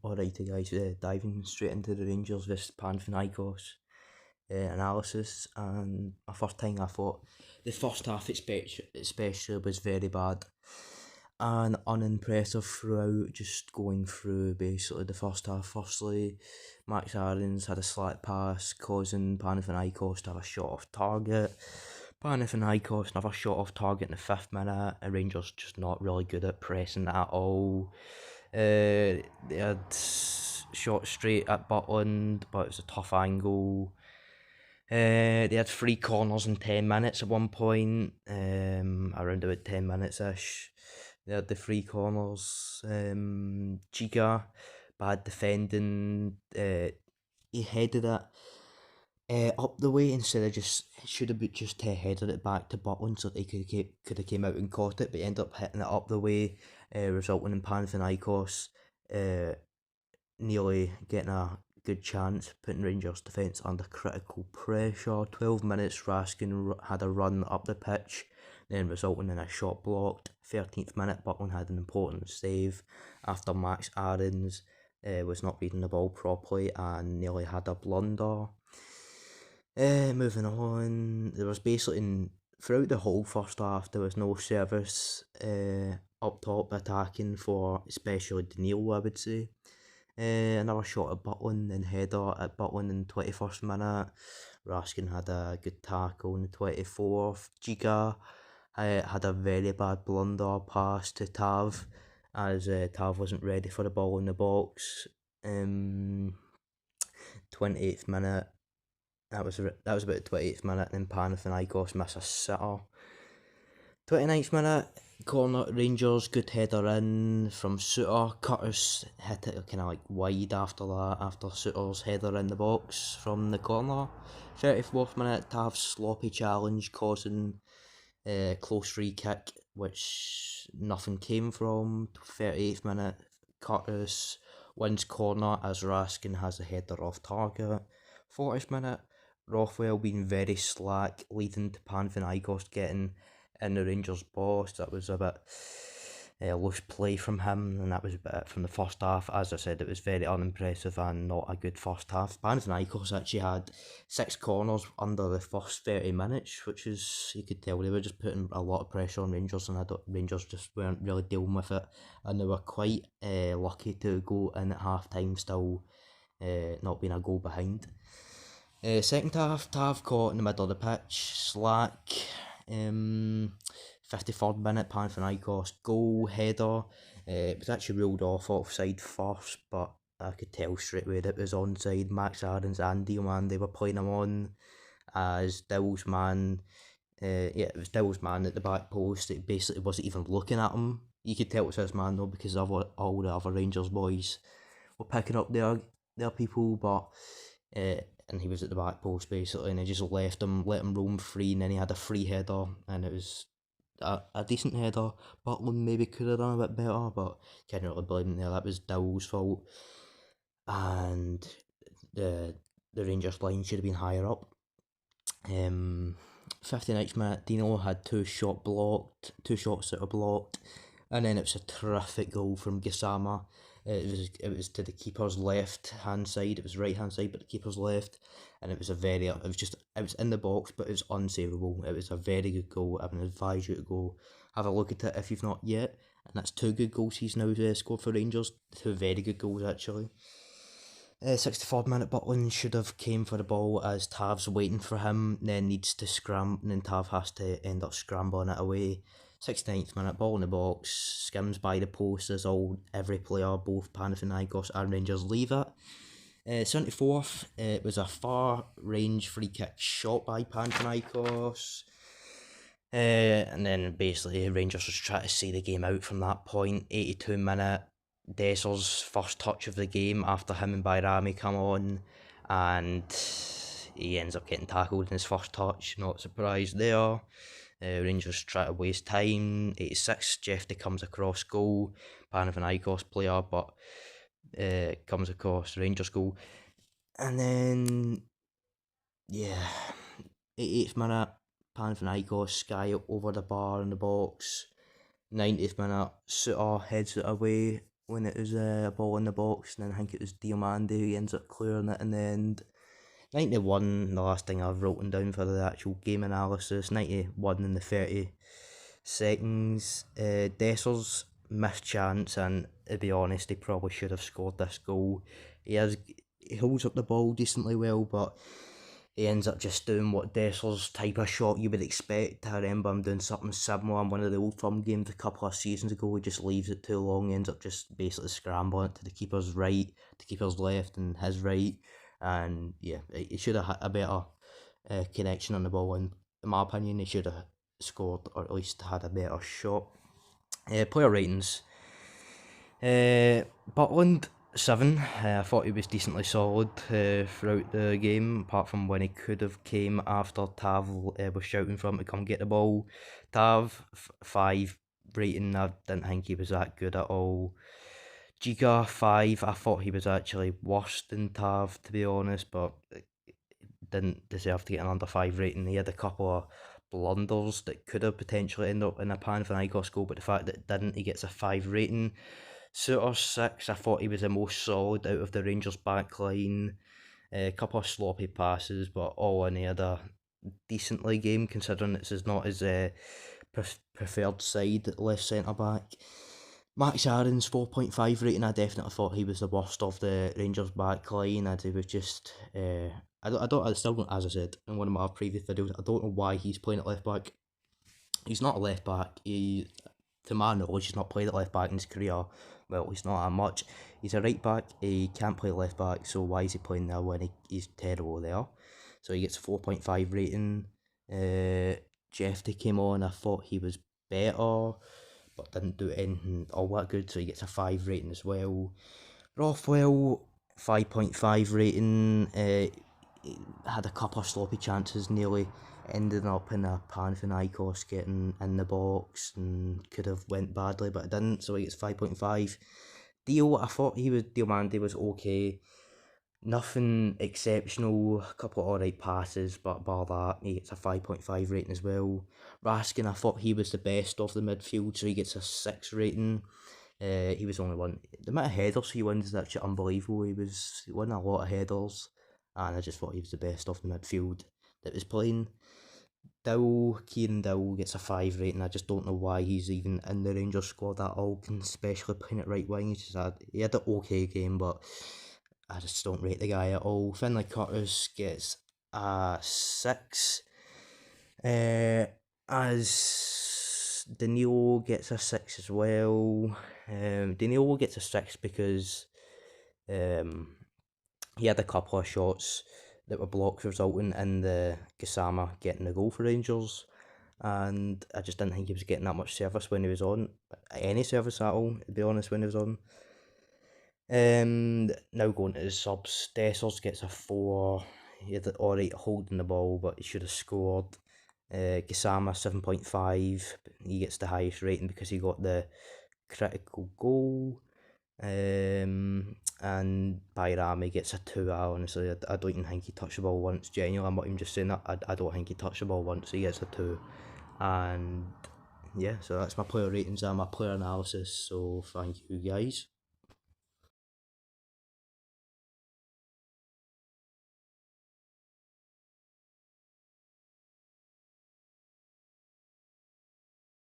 Alrighty guys, diving straight into the Rangers vs Panathinaikos analysis, and my first time I thought the first half especially was very bad and unimpressive throughout, just going through basically the first half. Firstly, Max Aarons had a slack pass causing Panathinaikos to have a shot off target. Panathinaikos another shot off target in the 5th minute, and Rangers just not really good at pressing at all. They had shot straight at Butland, but it was a tough angle. They had 3 corners in 10 minutes at one point, around about 10 minutes ish. They had the 3 corners. Giga, bad defending. He headed it up the way instead of should have just headed it back to Butland so that he could have came out and caught it, but he ended up hitting it up the way, resulting in Panathinaikos nearly getting a good chance, putting Rangers defence under critical pressure. 12 minutes, Raskin had a run up the pitch, then resulting in a shot blocked. 13th minute, Butland had an important save after Max Aarons was not reading the ball properly and nearly had a blunder. Moving on, there was basically throughout the whole first half there was no service up top attacking for especially Daniil, I would say. Another shot at Butland and header at Butland in the 21st minute. Raskin had a good tackle in the 24th. Giga had a very bad blunder pass to Tav as Tav wasn't ready for the ball in the box. 28th minute. That was about the 28th minute, and Panathinaikos miss a sitter. 29th minute, corner Rangers, good header in from Suter. Curtis hit it kind of like wide after that, after Suter's header in the box from the corner. 34th minute, Tav's sloppy challenge causing a close free kick, which nothing came from. 38th minute, Curtis wins corner as Raskin has a header off target. 40th minute, Rothwell being very slack, leading to Panathinaikos getting in the Rangers' box. That was a bit loose play from him, and that was a bit from the first half. As I said, it was very unimpressive and not a good first half. Panathinaikos actually had 6 corners under the first 30 minutes, which is, you could tell they were just putting a lot of pressure on Rangers, and Rangers just weren't really dealing with it, and they were quite lucky to go in at half time still not being a goal behind. Second half, Tav caught in the middle of the pitch, slack. 53rd minute, Panathinaikos goal header. It was actually ruled offside first, but I could tell straight away that it was onside. Max Aarons and Dielman, they were playing him on as Dill's man. It was Dill's man at the back post. It basically wasn't even looking at him. You could tell it was his man though, because all the other Rangers boys were picking up their people, but and he was at the back post basically, and he just let him roam free, and then he had a free header, and it was a decent header. Butland maybe could have done a bit better, but can't really blame him there. That was Dill's fault, and the Rangers line should have been higher up. 59th minute, Dino had 2 shots that were blocked, and then it was a terrific goal from Gisama. It was to the keeper's left hand side. It was right hand side, but the keeper's left, and it was in the box, but it was unsavable. It was a very good goal. I would advise you to go have a look at it if you've not yet. And that's 2 good goals he's now scored for Rangers. 2 very good goals actually. 64th minute, Butland should have came for the ball as Tav's waiting for him, then needs to scramble, and then Tav has to end up scrambling it away. 69th minute, ball in the box, skims by the post as every player, both Panathinaikos and Rangers, leave it. 74th, it was a far range free kick shot by Panathinaikos. And then basically Rangers was trying to see the game out from that point. 82 minute, Desser's first touch of the game after him and Bayrami come on, and he ends up getting tackled in his first touch. Not surprised there. Rangers try to waste time. 86, Jeffy comes across goal. Panathinaikos player, but comes across Rangers goal. And then, 88th minute, Panathinaikos sky over the bar in the box. 90th minute, Suter heads it away. when it was a ball in the box, and then I think it was Diomande who ends up clearing it in the end. 91, the last thing I've written down for the actual game analysis. 91 in the 30 seconds. Desser's missed chance, and to be honest, he probably should have scored this goal. He holds up the ball decently well, but he ends up just doing what Desser's type of shot you would expect. I remember him doing something similar in one of the Old Firm games a couple of seasons ago. He just leaves it too long, he ends up just basically scrambling it to the keeper's right, the keeper's left, and his right. And yeah, he should have had a better connection on the ball, and in my opinion, he should have scored or at least had a better shot. Player ratings. Butland 7. I thought he was decently solid throughout the game, apart from when he could have came after Tav was shouting for him to come get the ball. Tav 5 rating. I didn't think he was that good at all. Giga 5. I thought he was actually worse than Tav, to be honest, but didn't deserve to get an under 5 rating. He had a couple of blunders that could have potentially ended up in a Panathinaikos goal, but the fact that it didn't, he gets a 5 rating. Suter 6. I thought he was the most solid out of the Rangers back line. A couple of sloppy passes, but all in, he had a decently game considering this is not his preferred side left centre back. Max Aaron's 4.5 rating. I definitely thought he was the worst of the Rangers back line, as he was just. I still don't, as I said in one of my previous videos, I don't know why he's playing at left back. He's not a left back. To my knowledge, he's not played at left back in his career. Well, he's not that much. He's a right back. He can't play left back, so why is he playing there when he's terrible there? So he gets a 4.5 rating. Jeffy came on. I thought he was better, but didn't do anything all that good, so he gets a 5 rating as well. Rothwell, 5.5 rating. He had a couple of sloppy chances, nearly ending up in a Panathinaikos getting in the box, and could have went badly, but it didn't, so he gets 5.5. Dio, I thought Diomande was okay. Nothing exceptional, a couple of alright passes, but bar that, he gets a 5.5 rating as well. Raskin, I thought he was the best of the midfield, so he gets a 6 rating. He was only one. The amount of headers he wins is actually unbelievable. He won a lot of headers, and I just thought he was the best of the midfield that was playing. Kieran Dowell gets a 5 rating. I just don't know why he's even in the Rangers squad at all, especially playing at right wing. He had an okay game, but I just don't rate the guy at all. Finlay Curtis gets a 6. As Danilo gets a 6 as well. Danilo gets a 6 because he had a couple of shots that were blocked, resulting in the Gassama getting the goal for Rangers. And I just didn't think he was getting that much service when he was on. Any service at all, to be honest, when he was on. Now going to the subs. Dessers gets a 4. He had alright holding the ball, but he should have scored. Gassama 7.5. He gets the highest rating because he got the critical goal. And Bayrami gets a 2. Honestly, I don't even think he touched the ball once. Genuinely, I'm not even just saying that. I don't think he touched the ball once. He gets a 2. And yeah, so that's my player ratings and my player analysis. So thank you guys.